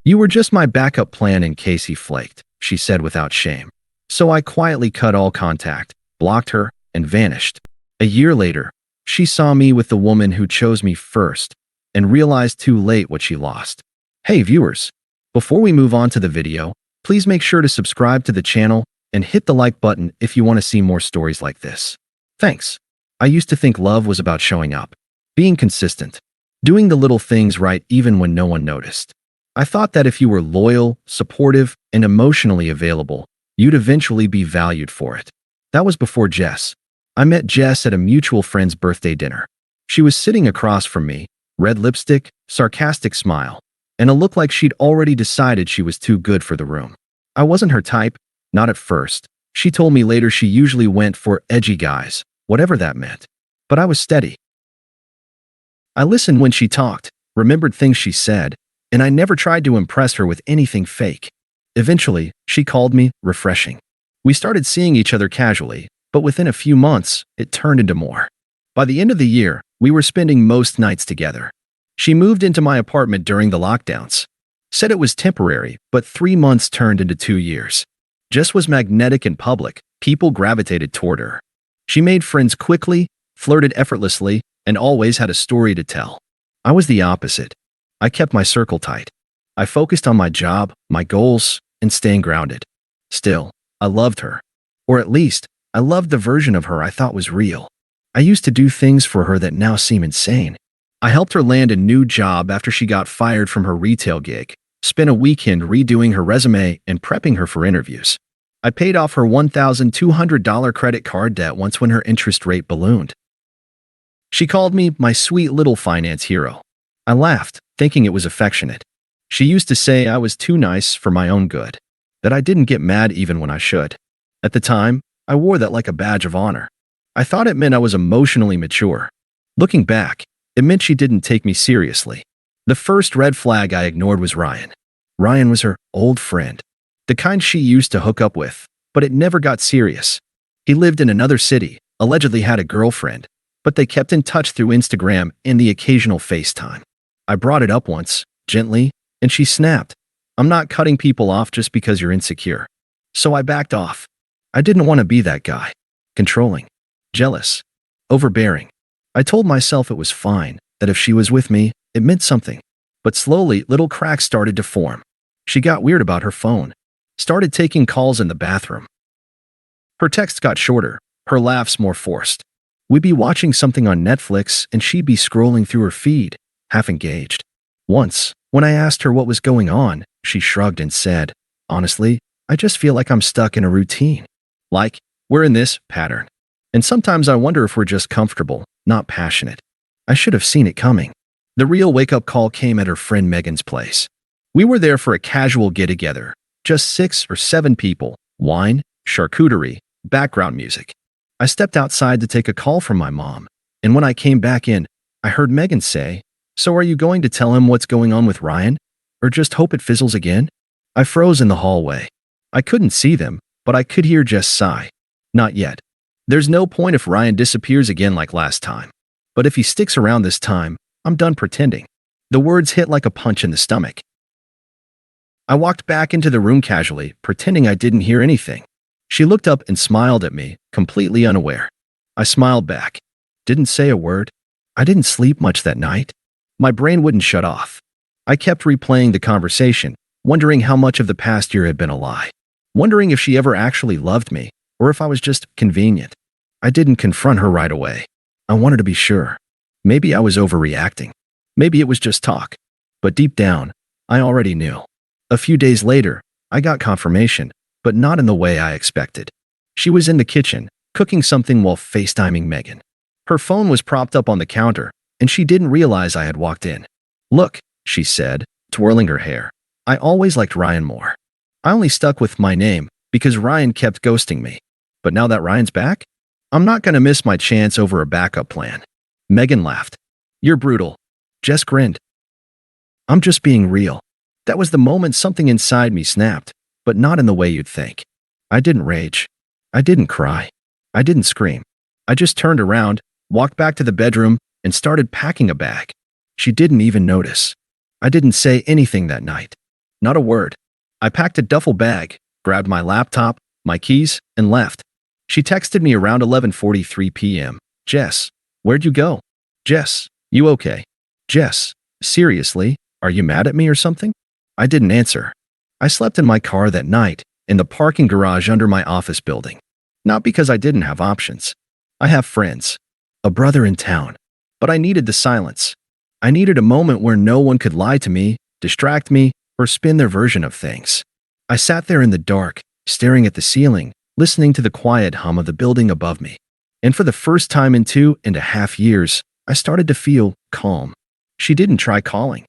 "You were just my backup plan in case he flaked," she said without shame. So I quietly cut all contact, blocked her, and vanished. A year later, she saw me with the woman who chose me first and realized too late what she lost. Hey viewers, before we move on to the video, please make sure to subscribe to the channel and hit the like button if you want to see more stories like this. Thanks. I used to think love was about showing up, being consistent, doing the little things right even when no one noticed. I thought that if you were loyal, supportive, and emotionally available, you'd eventually be valued for it. That was before Jess. I met Jess at a mutual friend's birthday dinner. She was sitting across from me, red lipstick, sarcastic smile, and a look like she'd already decided she was too good for the room. I wasn't her type, not at first. She told me later she usually went for edgy guys, whatever that meant. But I was steady. I listened when she talked, remembered things she said, and I never tried to impress her with anything fake. Eventually, she called me refreshing. We started seeing each other casually, but within a few months, it turned into more. By the end of the year, we were spending most nights together. She moved into my apartment during the lockdowns. Said it was temporary, but 3 months turned into 2 years. Jess was magnetic in public. People gravitated toward her. She made friends quickly, flirted effortlessly, and always had a story to tell. I was the opposite. I kept my circle tight. I focused on my job, my goals, and staying grounded. Still, I loved her. Or at least, I loved the version of her I thought was real. I used to do things for her that now seem insane. I helped her land a new job after she got fired from her retail gig, spent a weekend redoing her resume and prepping her for interviews. I paid off her $1,200 credit card debt once when her interest rate ballooned. She called me my sweet little finance hero. I laughed, thinking it was affectionate. She used to say I was too nice for my own good, that I didn't get mad even when I should. At the time, I wore that like a badge of honor. I thought it meant I was emotionally mature. Looking back, it meant she didn't take me seriously. The first red flag I ignored was Ryan. Ryan was her old friend, the kind she used to hook up with, but it never got serious. He lived in another city, allegedly had a girlfriend, but they kept in touch through Instagram and the occasional FaceTime. I brought it up once, gently, and she snapped. "I'm not cutting people off just because you're insecure." So I backed off. I didn't want to be that guy. Controlling, jealous, overbearing. I told myself it was fine, that if she was with me, it meant something. But slowly, little cracks started to form. She got weird about her phone, started taking calls in the bathroom. Her texts got shorter, her laughs more forced. We'd be watching something on Netflix and she'd be scrolling through her feed, half engaged. Once, when I asked her what was going on, she shrugged and said, "Honestly, I just feel like I'm stuck in a routine. Like, we're in this pattern. And sometimes I wonder if we're just comfortable, not passionate." I should have seen it coming. The real wake-up call came at her friend Megan's place. We were there for a casual get-together, just 6 or 7 people, wine, charcuterie, background music. I stepped outside to take a call from my mom, and when I came back in, I heard Megan say, "So are you going to tell him what's going on with Ryan? Or just hope it fizzles again?" I froze in the hallway. I couldn't see them, but I could hear Jess sigh. "Not yet. There's no point if Ryan disappears again like last time. But if he sticks around this time, I'm done pretending." The words hit like a punch in the stomach. I walked back into the room casually, pretending I didn't hear anything. She looked up and smiled at me, completely unaware. I smiled back. Didn't say a word. I didn't sleep much that night. My brain wouldn't shut off. I kept replaying the conversation, wondering how much of the past year had been a lie. Wondering if she ever actually loved me, or if I was just convenient. I didn't confront her right away. I wanted to be sure. Maybe I was overreacting. Maybe it was just talk. But deep down, I already knew. A few days later, I got confirmation, but not in the way I expected. She was in the kitchen, cooking something while FaceTiming Megan. Her phone was propped up on the counter, and she didn't realize I had walked in. "Look," she said, twirling her hair. "I always liked Ryan more. I only stuck with my name because Ryan kept ghosting me. But now that Ryan's back, I'm not going to miss my chance over a backup plan." Megan laughed. "You're brutal." Jess grinned. "I'm just being real." That was the moment something inside me snapped, but not in the way you'd think. I didn't rage. I didn't cry. I didn't scream. I just turned around, walked back to the bedroom, and started packing a bag. She didn't even notice. I didn't say anything that night. Not a word. I packed a duffel bag, grabbed my laptop, my keys, and left. She texted me around 11:43 p.m. Jess, where'd you go? Jess, you okay? Jess, seriously, are you mad at me or something? I didn't answer. I slept in my car that night, in the parking garage under my office building. Not because I didn't have options. I have friends. A brother in town. But I needed the silence. I needed a moment where no one could lie to me, distract me, or spin their version of things. I sat there in the dark, staring at the ceiling, listening to the quiet hum of the building above me. And for the first time in 2.5 years, I started to feel calm. She didn't try calling.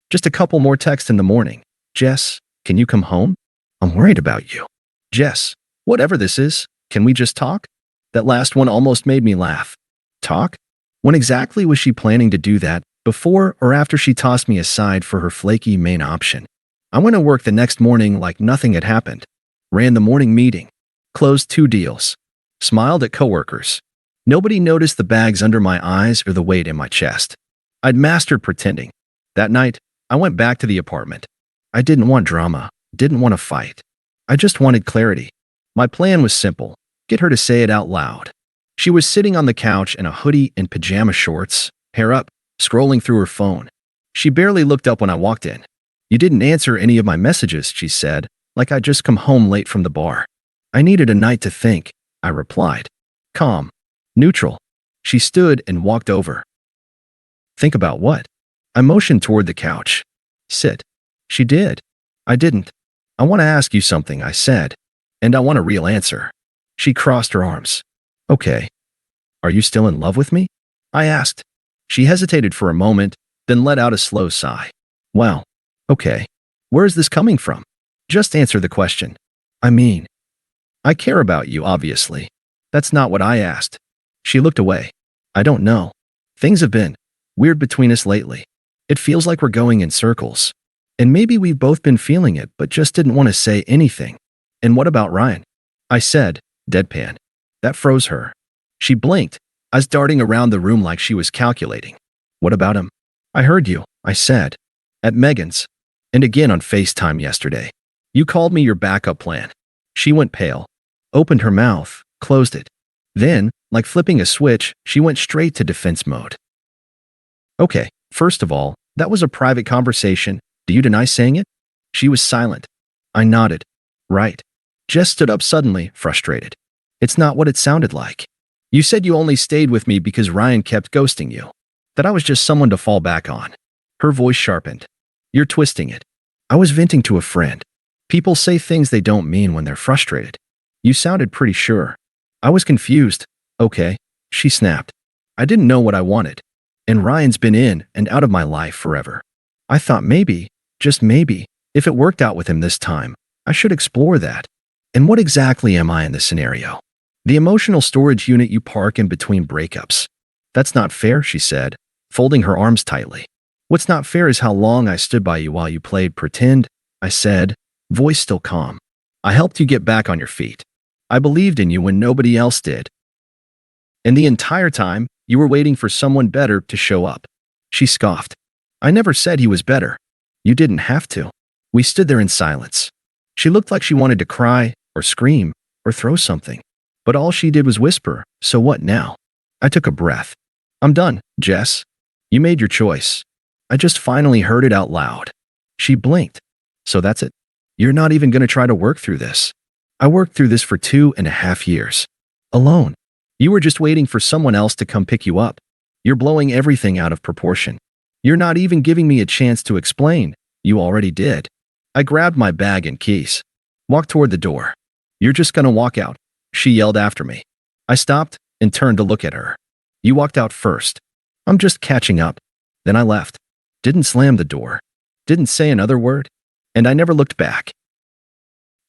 Just a couple more texts in the morning. Jess, can you come home? I'm worried about you. Jess, whatever this is, can we just talk? That last one almost made me laugh. Talk? When exactly was she planning to do that, before or after she tossed me aside for her flaky main option? I went to work the next morning like nothing had happened. Ran the morning meeting. Closed 2 deals. Smiled at coworkers. Nobody noticed the bags under my eyes or the weight in my chest. I'd mastered pretending. That night, I went back to the apartment. I didn't want drama, didn't want to fight. I just wanted clarity. My plan was simple. Get her to say it out loud. She was sitting on the couch in a hoodie and pajama shorts, hair up, scrolling through her phone. She barely looked up when I walked in. You didn't answer any of my messages, she said, like I'd just come home late from the bar. I needed a night to think, I replied. Calm. Neutral. She stood and walked over. Think about what? I motioned toward the couch. Sit. She did. I didn't. I want to ask you something, I said. And I want a real answer. She crossed her arms. Okay. Are you still in love with me? I asked. She hesitated for a moment, then let out a slow sigh. Well, okay. Where is this coming from? Just answer the question. I mean, I care about you, obviously. That's not what I asked. She looked away. I don't know. Things have been weird between us lately. It feels like we're going in circles. And maybe we've both been feeling it, but just didn't want to say anything. And what about Ryan? I said, deadpan. That froze her. She blinked, eyes darting around the room like she was calculating. What about him? I heard you, I said. At Megan's. And again on FaceTime yesterday. You called me your backup plan. She went pale. Opened her mouth, closed it. Then, like flipping a switch, she went straight to defense mode. Okay, first of all, that was a private conversation. Do you deny saying it? She was silent. I nodded. Right. Jess stood up suddenly, frustrated. It's not what it sounded like. You said you only stayed with me because Ryan kept ghosting you. That I was just someone to fall back on. Her voice sharpened. You're twisting it. I was venting to a friend. People say things they don't mean when they're frustrated. You sounded pretty sure. I was confused. Okay, she snapped. I didn't know what I wanted. And Ryan's been in and out of my life forever. I thought maybe, just maybe, if it worked out with him this time, I should explore that. And what exactly am I in this scenario? The emotional storage unit you park in between breakups. That's not fair, she said, folding her arms tightly. What's not fair is how long I stood by you while you played pretend, I said, voice still calm. I helped you get back on your feet. I believed in you when nobody else did. And the entire time, you were waiting for someone better to show up. She scoffed. I never said he was better. You didn't have to. We stood there in silence. She looked like she wanted to cry, or scream, or throw something. But all she did was whisper, so what now? I took a breath. I'm done, Jess. You made your choice. I just finally heard it out loud. She blinked. So that's it. You're not even going to try to work through this. I worked through this for 2.5 years. Alone. You were just waiting for someone else to come pick you up. You're blowing everything out of proportion. You're not even giving me a chance to explain. You already did. I grabbed my bag and keys. Walked toward the door. You're just going to walk out, she yelled after me. I stopped and turned to look at her. You walked out first. I'm just catching up. Then I left. Didn't slam the door. Didn't say another word. And I never looked back.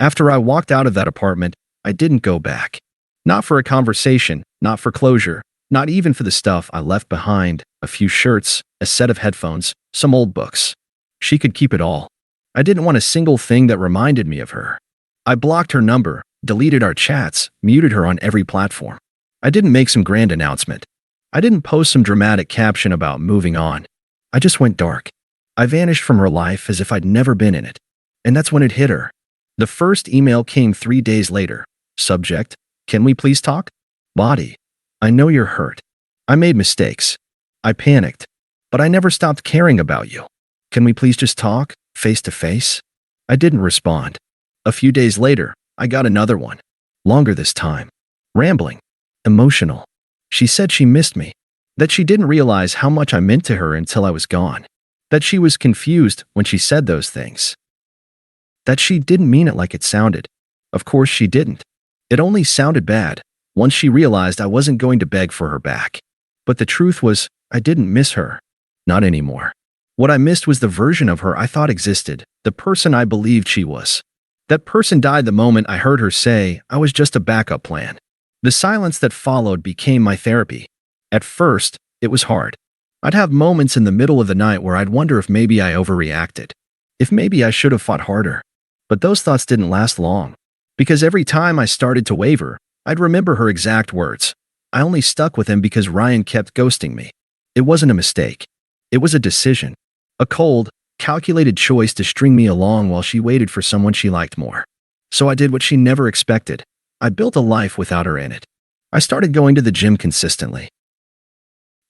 After I walked out of that apartment, I didn't go back. Not for a conversation, not for closure, not even for the stuff I left behind, a few shirts, a set of headphones, some old books. She could keep it all. I didn't want a single thing that reminded me of her. I blocked her number, deleted our chats, muted her on every platform. I didn't make some grand announcement. I didn't post some dramatic caption about moving on. I just went dark. I vanished from her life as if I'd never been in it. And that's when it hit her. The first email came 3 days later. Subject: can we please talk? Body: I know you're hurt. I made mistakes. I panicked. But I never stopped caring about you. Can we please just talk, face to face? I didn't respond. A few days later, I got another one. Longer this time. Rambling. Emotional. She said she missed me. That she didn't realize how much I meant to her until I was gone. That she was confused when she said those things. That she didn't mean it like it sounded. Of course she didn't. It only sounded bad once she realized I wasn't going to beg for her back. But the truth was, I didn't miss her. Not anymore. What I missed was the version of her I thought existed, the person I believed she was. That person died the moment I heard her say I was just a backup plan. The silence that followed became my therapy. At first, it was hard. I'd have moments in the middle of the night where I'd wonder if maybe I overreacted. If maybe I should have fought harder. But those thoughts didn't last long. Because every time I started to waver, I'd remember her exact words. I only stuck with him because Ryan kept ghosting me. It wasn't a mistake. It was a decision. A cold, calculated choice to string me along while she waited for someone she liked more. So I did what she never expected. I built a life without her in it. I started going to the gym consistently.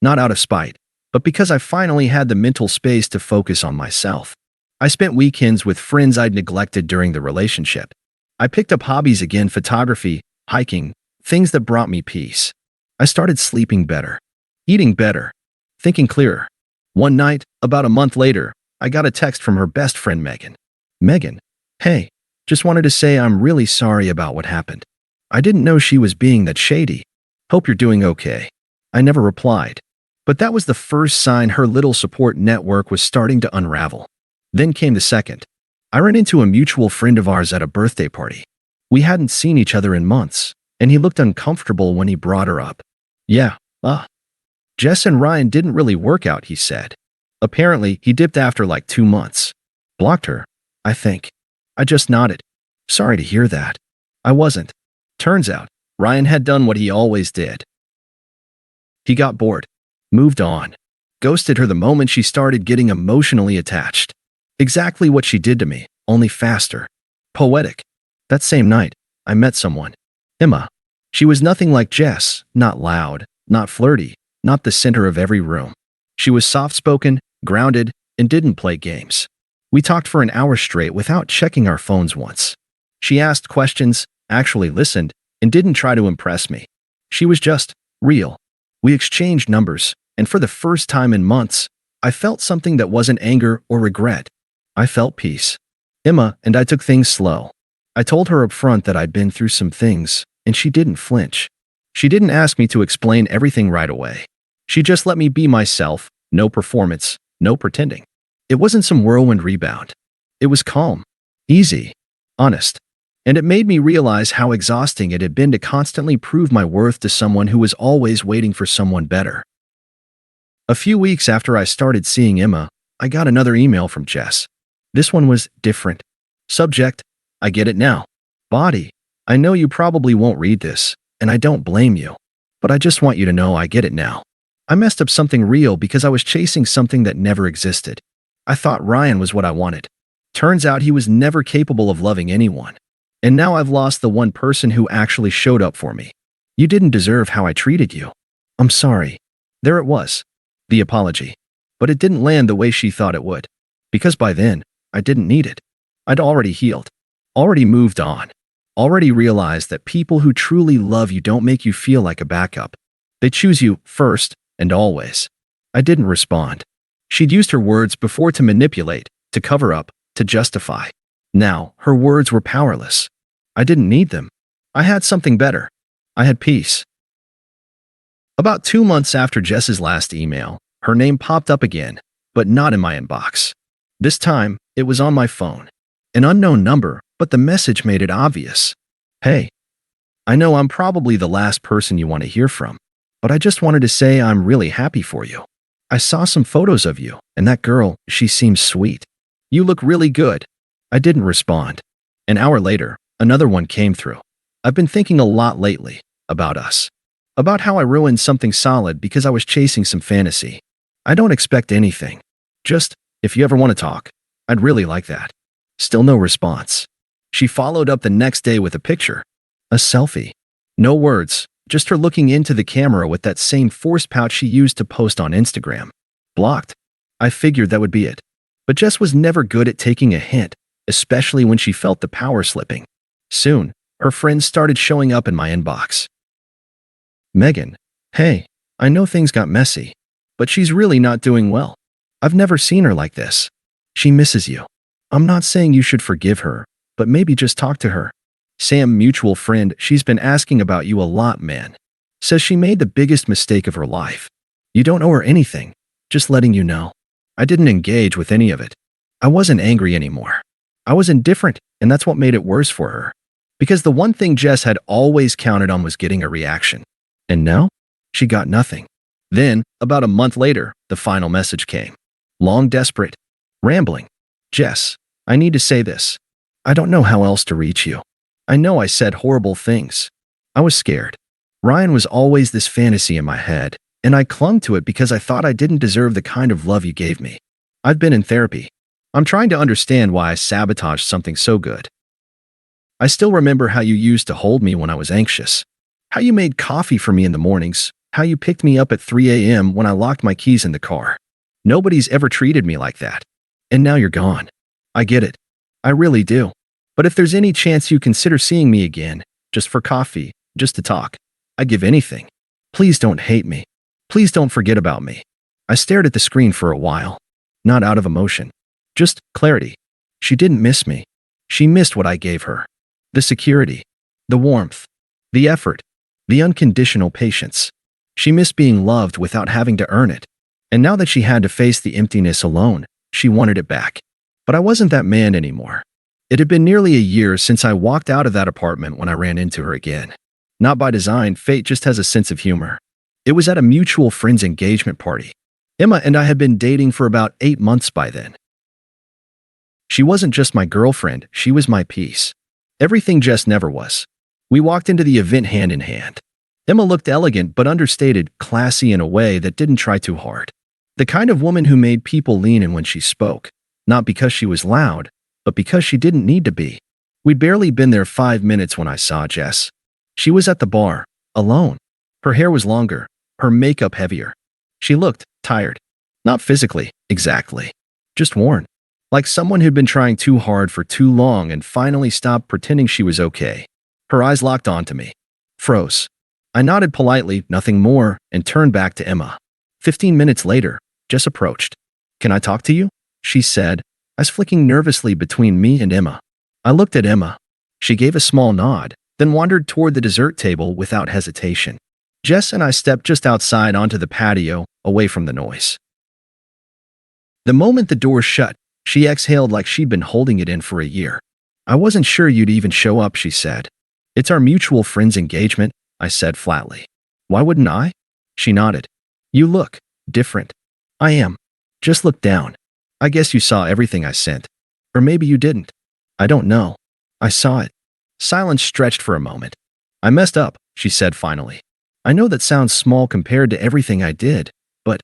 Not out of spite, but because I finally had the mental space to focus on myself. I spent weekends with friends I'd neglected during the relationship. I picked up hobbies again: photography, hiking, things that brought me peace. I started sleeping better, eating better, thinking clearer. One night, about a month later, I got a text from her best friend Megan. Megan: hey, just wanted to say I'm really sorry about what happened. I didn't know she was being that shady. Hope you're doing okay. I never replied. But that was the first sign her little support network was starting to unravel. Then came the second. I ran into a mutual friend of ours at a birthday party. We hadn't seen each other in months, and he looked uncomfortable when he brought her up. Yeah, Jess and Ryan didn't really work out, he said. Apparently, he dipped after like 2 months. Blocked her, I think. I just nodded. Sorry to hear that. I wasn't. Turns out, Ryan had done what he always did. He got bored. Moved on. Ghosted her the moment she started getting emotionally attached. Exactly what she did to me, only faster. Poetic. That same night, I met someone. Emma. She was nothing like Jess, not loud, not flirty, not the center of every room. She was soft-spoken, grounded, and didn't play games. We talked for an hour straight without checking our phones once. She asked questions, actually listened, and didn't try to impress me. She was just real. We exchanged numbers, and for the first time in months, I felt something that wasn't anger or regret. I felt peace. Emma and I took things slow. I told her up front that I'd been through some things, and she didn't flinch. She didn't ask me to explain everything right away. She just let me be myself, no performance, no pretending. It wasn't some whirlwind rebound. It was calm, easy, honest. And it made me realize how exhausting it had been to constantly prove my worth to someone who was always waiting for someone better. A few weeks after I started seeing Emma, I got another email from Jess. This one was different. Subject: I get it now. Body: I know you probably won't read this, and I don't blame you. But I just want you to know I get it now. I messed up something real because I was chasing something that never existed. I thought Ryan was what I wanted. Turns out he was never capable of loving anyone. And now I've lost the one person who actually showed up for me. You didn't deserve how I treated you. I'm sorry. There it was. The apology. But it didn't land the way she thought it would. Because by then, I didn't need it. I'd already healed. Already moved on. Already realized that people who truly love you don't make you feel like a backup. They choose you first and always. I didn't respond. She'd used her words before to manipulate, to cover up, to justify. Now, her words were powerless. I didn't need them. I had something better. I had peace. About 2 months after Jess's last email, her name popped up again, but not in my inbox. This time, it was on my phone. An unknown number, but the message made it obvious. Hey, I know I'm probably the last person you want to hear from, but I just wanted to say I'm really happy for you. I saw some photos of you, and that girl, she seems sweet. You look really good. I didn't respond. An hour later, another one came through. I've been thinking a lot lately about us. About how I ruined something solid because I was chasing some fantasy. I don't expect anything. Just If you ever want to talk, I'd really like that. Still no response. She followed up the next day with a picture. A selfie. No words, just her looking into the camera with that same forced pout she used to post on Instagram. Blocked. I figured that would be it. But Jess was never good at taking a hint, especially when she felt the power slipping. Soon, her friends started showing up in my inbox. Megan, hey, I know things got messy, but she's really not doing well. I've never seen her like this. She misses you. I'm not saying you should forgive her, but maybe just talk to her. Sam, mutual friend, she's been asking about you a lot, man. Says she made the biggest mistake of her life. You don't owe her anything, just letting you know. I didn't engage with any of it. I wasn't angry anymore. I was indifferent, and that's what made it worse for her. Because the one thing Jess had always counted on was getting a reaction. And now, she got nothing. Then, about a month later, the final message came. Long, desperate, rambling. Jess, I need to say this. I don't know how else to reach you. I know I said horrible things. I was scared. Ryan was always this fantasy in my head, and I clung to it because I thought I didn't deserve the kind of love you gave me. I've been in therapy. I'm trying to understand why I sabotaged something so good. I still remember how you used to hold me when I was anxious. How you made coffee for me in the mornings. How you picked me up at 3 a.m. when I locked my keys in the car. Nobody's ever treated me like that. And now you're gone. I get it. I really do. But if there's any chance you consider seeing me again, just for coffee, just to talk, I'd give anything. Please don't hate me. Please don't forget about me. I stared at the screen for a while. Not out of emotion. Just clarity. She didn't miss me. She missed what I gave her. The security. The warmth. The effort. The unconditional patience. She missed being loved without having to earn it. And now that she had to face the emptiness alone, she wanted it back. But I wasn't that man anymore. It had been nearly a year since I walked out of that apartment when I ran into her again. Not by design, fate just has a sense of humor. It was at a mutual friend's engagement party. Emma and I had been dating for about 8 months by then. She wasn't just my girlfriend, she was my peace. Everything Jess never was. We walked into the event hand in hand. Emma looked elegant but understated, classy in a way that didn't try too hard. The kind of woman who made people lean in when she spoke, not because she was loud, but because she didn't need to be. We'd barely been there 5 minutes when I saw Jess. She was at the bar, alone. Her hair was longer, her makeup heavier. She looked tired. Not physically, exactly. Just worn. Like someone who'd been trying too hard for too long and finally stopped pretending she was okay. Her eyes locked onto me. Froze. I nodded politely, nothing more, and turned back to Emma. 15 minutes later, Jess approached. Can I talk to you? She said, eyes flicking nervously between me and Emma. I looked at Emma. She gave a small nod, then wandered toward the dessert table without hesitation. Jess and I stepped just outside onto the patio, away from the noise. The moment the door shut, she exhaled like she'd been holding it in for a year. I wasn't sure you'd even show up, she said. It's our mutual friend's engagement, I said flatly. Why wouldn't I? She nodded. You look different. I am. Just look down. I guess you saw everything I sent. Or maybe you didn't. I don't know. I saw it. Silence stretched for a moment. I messed up, she said finally. I know that sounds small compared to everything I did, but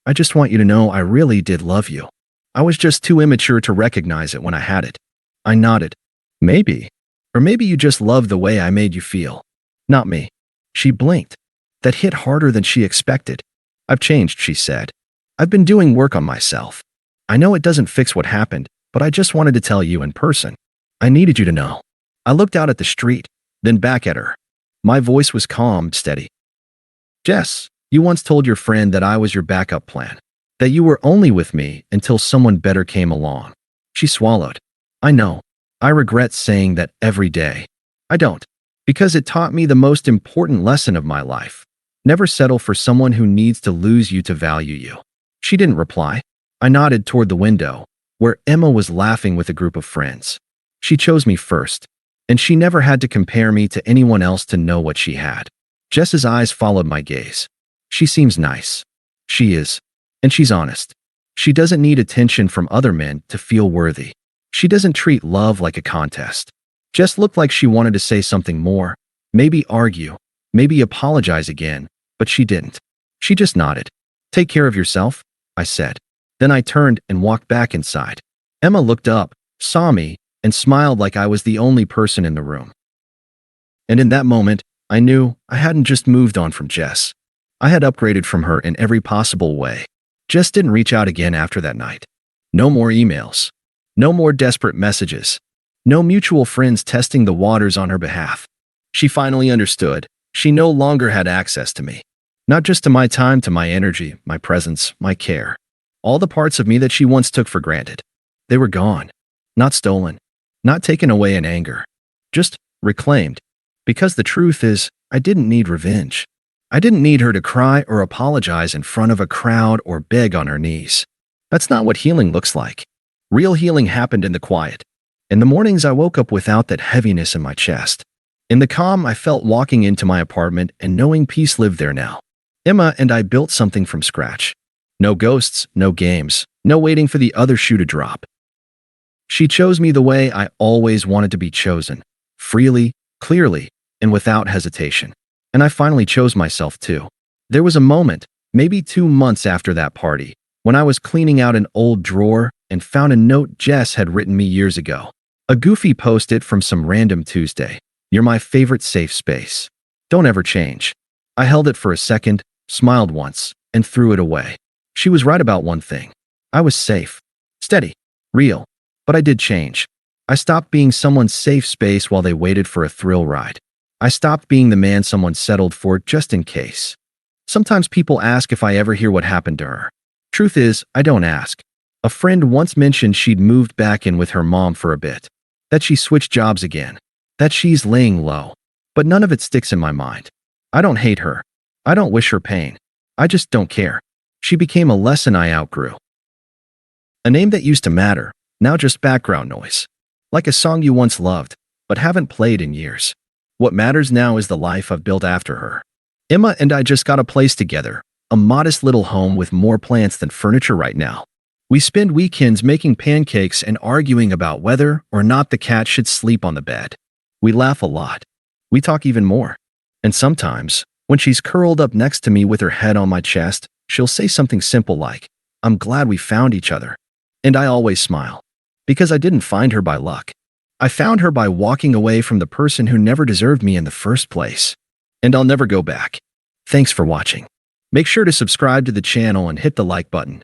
I just want you to know I really did love you. I was just too immature to recognize it when I had it. I nodded. Maybe. Or maybe you just loved the way I made you feel. Not me. She blinked. That hit harder than she expected. I've changed, she said. I've been doing work on myself. I know it doesn't fix what happened, but I just wanted to tell you in person. I needed you to know. I looked out at the street, then back at her. My voice was calm, steady. Jess, you once told your friend that I was your backup plan, that you were only with me until someone better came along. She swallowed. I know. I regret saying that every day. I don't. Because it taught me the most important lesson of my life. Never settle for someone who needs to lose you to value you. She didn't reply. I nodded toward the window, where Emma was laughing with a group of friends. She chose me first, and she never had to compare me to anyone else to know what she had. Jess's eyes followed my gaze. She seems nice. She is. And she's honest. She doesn't need attention from other men to feel worthy. She doesn't treat love like a contest. Jess looked like she wanted to say something more, maybe argue, maybe apologize again, but she didn't. She just nodded. Take care of yourself, I said. Then I turned and walked back inside. Emma looked up, saw me, and smiled like I was the only person in the room. And in that moment, I knew I hadn't just moved on from Jess. I had upgraded from her in every possible way. Jess didn't reach out again after that night. No more emails. No more desperate messages. No mutual friends testing the waters on her behalf. She finally understood. She no longer had access to me. Not just to my time, to my energy, my presence, my care. All the parts of me that she once took for granted. They were gone. Not stolen. Not taken away in anger. Just reclaimed. Because the truth is, I didn't need revenge. I didn't need her to cry or apologize in front of a crowd or beg on her knees. That's not what healing looks like. Real healing happened in the quiet. In the mornings, I woke up without that heaviness in my chest. In the calm, I felt walking into my apartment and knowing peace lived there now. Emma and I built something from scratch. No ghosts, no games, no waiting for the other shoe to drop. She chose me the way I always wanted to be chosen. Freely, clearly, and without hesitation. And I finally chose myself too. There was a moment, maybe 2 months after that party, when I was cleaning out an old drawer and found a note Jess had written me years ago. A goofy post-it from some random Tuesday. "You're my favorite safe space. Don't ever change." I held it for a second, smiled once, and threw it away. She was right about one thing. I was safe. Steady. Real. But I did change. I stopped being someone's safe space while they waited for a thrill ride. I stopped being the man someone settled for just in case. Sometimes people ask if I ever hear what happened to her. Truth is, I don't ask. A friend once mentioned she'd moved back in with her mom for a bit. That she switched jobs again. That she's laying low. But none of it sticks in my mind. I don't hate her. I don't wish her pain. I just don't care. She became a lesson I outgrew. A name that used to matter, now just background noise. Like a song you once loved, but haven't played in years. What matters now is the life I've built after her. Emma and I just got a place together, a modest little home with more plants than furniture right now. We spend weekends making pancakes and arguing about whether or not the cat should sleep on the bed. We laugh a lot. We talk even more. And sometimes, when she's curled up next to me with her head on my chest, she'll say something simple like, "I'm glad we found each other." And I always smile. Because I didn't find her by luck. I found her by walking away from the person who never deserved me in the first place. And I'll never go back. Thanks for watching. Make sure to subscribe to the channel and hit the like button.